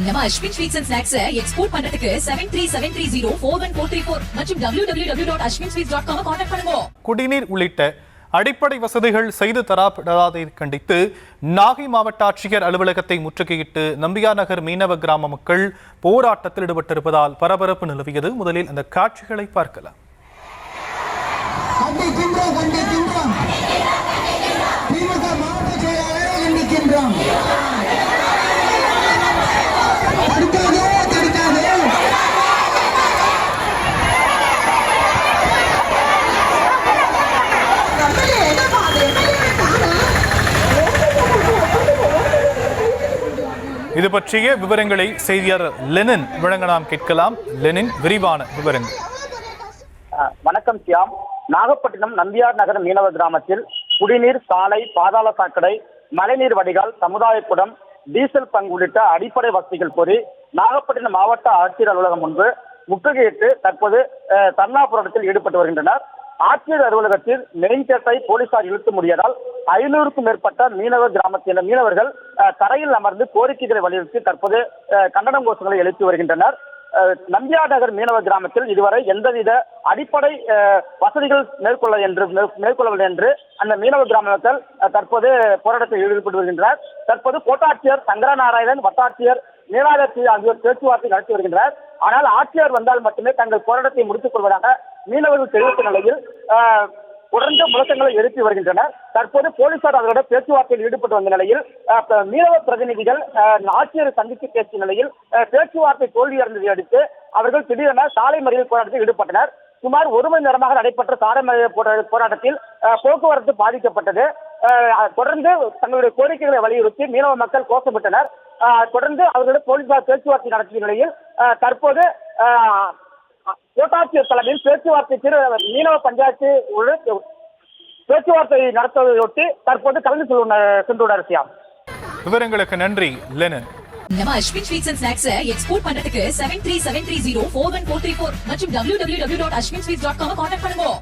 நம்ம Ashwin sweets and snacks export பண்றதுக்கு 7373041434 மற்றும் www.ashwinsweets.com கான்டாக்ட் பண்ணுங்க. குடிநீர் உள்ளிட்ட அடிப்படை வசதிகள் செய்து தரப்படாததை கண்டித்து நாகை மாவட்ட ஆட்சியர் அலுவலகத்தை முற்றுகையிட்டு நம்பியார் நகர் மீனவ கிராம மக்கள் போராட்டத்தில் ஈடுபட்டிருப்பதால் பரபரப்பு நிலவியது. முதலில் அந்த காட்சிகளை பார்க்கலாம். இது பற்றிய விவரங்களை செய்தியாளர் லெனின் வழங்க நாம் கேட்கலாம். லெனின், விரிவான விவரங்கள். வணக்கம் சியாம். நாகப்பட்டினம் நம்பியார் நகர் மீனவ கிராமத்தில் குடிநீர், சாலை, பாதாள சாக்கடை, மழைநீர் வடிகால், சமுதாயக்கூடம், டீசல் பங்கு உள்ளிட்ட அடிப்படை வசதிகள் கோரி நாகப்பட்டினம் மாவட்ட ஆட்சியர் அலுவலகம் முன்பு முற்றுகையிட்டு தற்போது தர்ணா போராட்டத்தில் ஈடுபட்டு வருகின்றனர். ஆட்சியர் அலுவலகத்தில் மெயின் கேட்டை போலீசார் இழுத்து முடியதால் 500க்கும் மேற்பட்ட மீனவ கிராமத்தினர் மீனவர்கள் தரையில் அமர்ந்து கோரிக்கைகளை வலியுறுத்தி தற்போது கண்டன கோஷங்களை எழுப்பி வருகின்றனர். நம்பியார் நகர் மீனவ கிராமத்தில் இதுவரை எந்தவித அடிப்படை வசதிகள் மேற்கொள்ளவில்லை என்று அந்த மீனவ கிராம மக்கள் தற்போது போராட்டத்தில் ஈடுபட்டு வருகின்றனர். தற்போது கோட்டாட்சியர் சங்கரநாராயணன், வட்டாட்சியர் நீலாதேவி ஆகியோர் பேச்சுவார்த்தை நடத்தி வருகின்றனர். ஆனால் ஆட்சியர் வந்தால் மட்டுமே தங்கள் போராட்டத்தை முடித்துக் கொள்வதாக மீனவர்கள் தெரிவித்த நிலையில் தொடர்ந்து முழக்கங்களை எழுப்பி வருகின்றனர். தற்போது போலீசார் அவர்களிடம் பேச்சுவார்த்தையில் ஈடுபட்டு வந்த நிலையில் மீனவ பிரதிநிதிகள் ஆட்சியரை சந்தித்து பேசிய நிலையில் பேச்சுவார்த்தை தோல்வியடைந்ததை அடுத்து அவர்கள் திடீரென சாலை மறியல் போராட்டத்தில் ஈடுபட்டனர். சுமார் 1 மணி நேரமாக நடைபெற்ற சாலை மறியல் போராட்டத்தில் போக்குவரத்து பாதிக்கப்பட்டது. தொடர்ந்து தங்களுடைய கோரிக்கைகளை வலியுறுத்தி மீனவ மக்கள் கோஷமிட்டனர். தொடர்ந்து அவர்களிடம் போலீசார் பேச்சுவார்த்தை நடத்திய நிலையில் தற்போது கோட்டாட்சியர் தலைமையில் பேச்சுவார்த்தைக்கு மீனவ பஞ்சாயத்து பேச்சுவார்த்தை நடத்துவதையொட்டி தற்போது கலந்து சென்றுள்ளார். விவரங்களுக்கு நன்றி லெனின். நம்ம Ashwin sweets and snacks export பண்றதுக்கு 7373041434 மற்றும் www.ashwinsweets.com கான்டாக்ட் பண்ணுங்க.